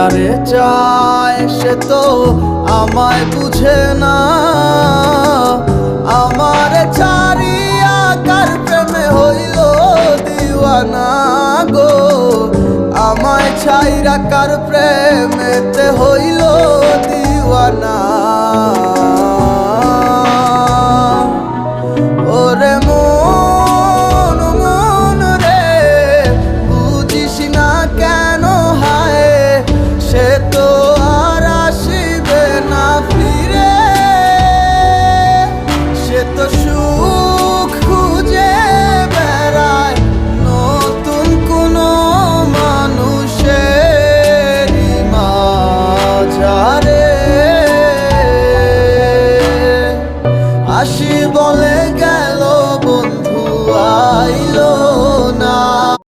যারে চায় সে তো আমায় বুঝে না, আমার ছাড়িয়া কার প্রেমে হইল দিওয়ানা গো, আমায় ছাইরা কার প্রেমেতে হইল দিওয়ানা।